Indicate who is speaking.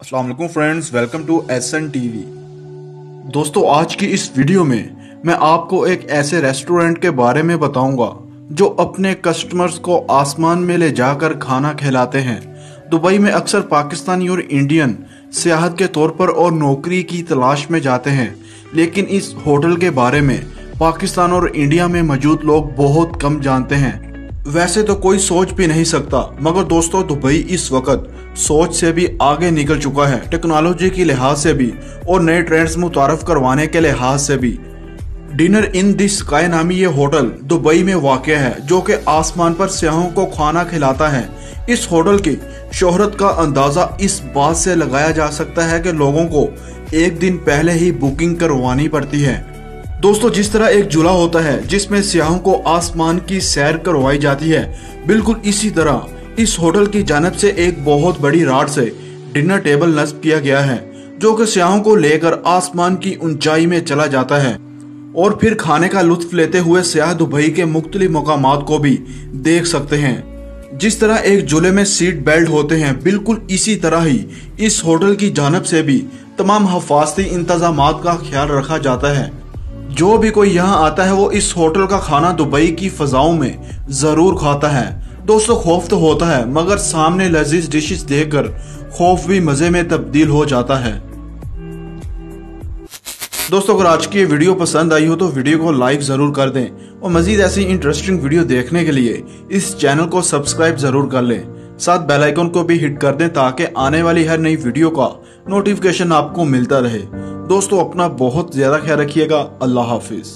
Speaker 1: अस्सलाम वालेकुम friends, welcome to SN TV. दोस्तों, आज की इस वीडियो में मैं आपको एक ऐसे रेस्टोरेंट के बारे में बताऊंगा जो अपने कस्टमर्स को आसमान में ले जाकर खाना खिलाते हैं। दुबई में अक्सर पाकिस्तानी और इंडियन सियाहत के तौर पर और नौकरी की तलाश में जाते हैं, लेकिन इस होटल के बारे में पाकिस्तान और इंडिया में मौजूद लोग बहुत कम जानते हैं। वैसे तो कोई सोच भी नहीं सकता, मगर दोस्तों दुबई इस वक्त सोच से भी आगे निकल चुका है, टेक्नोलॉजी के लिहाज से भी और नए ट्रेंड्स मुतारफ करवाने के लिहाज से भी। डिनर इन द स्काई नामी ये होटल दुबई में वाक़ है, जो कि आसमान पर सियाहों को खाना खिलाता है। इस होटल की शोहरत का अंदाज़ा इस बात से लगाया जा सकता है कि लोगों को एक दिन पहले ही बुकिंग करवानी पड़ती है। दोस्तों, जिस तरह एक जुला होता है जिसमें सियाहों को आसमान की सैर करवाई जाती है, बिल्कुल इसी तरह इस होटल की जानिब से एक बहुत बड़ी राड से डिनर टेबल नस्ब किया गया है, जो कि सियाहों को लेकर आसमान की ऊंचाई में चला जाता है और फिर खाने का लुत्फ लेते हुए सियाह दुबई के मुख्तलिफ मकामात को भी देख सकते हैं। जिस तरह एक जुले में सीट बेल्ट होते हैं, बिल्कुल इसी तरह ही इस होटल की जानिब से भी तमाम हिफाजती इंतजामात का ख्याल रखा जाता है। जो भी कोई यहाँ आता है वो इस होटल का खाना दुबई की फजाओं में जरूर खाता है। दोस्तों, खौफ तो होता है, मगर सामने लजीज डिशेस देखकर खौफ भी मजे में तब्दील हो जाता है। दोस्तों, अगर आज की ये वीडियो पसंद आई हो तो वीडियो को लाइक जरूर कर दें और मजीद ऐसी इंटरेस्टिंग वीडियो देखने के लिए इस चैनल को सब्सक्राइब जरूर कर लें। साथ बेल आइकन को भी हिट कर दें ताकि आने वाली हर नई वीडियो का नोटिफिकेशन आपको मिलता रहे। दोस्तों, अपना बहुत ज्यादा ख्याल रखिएगा। अल्लाह हाफिज।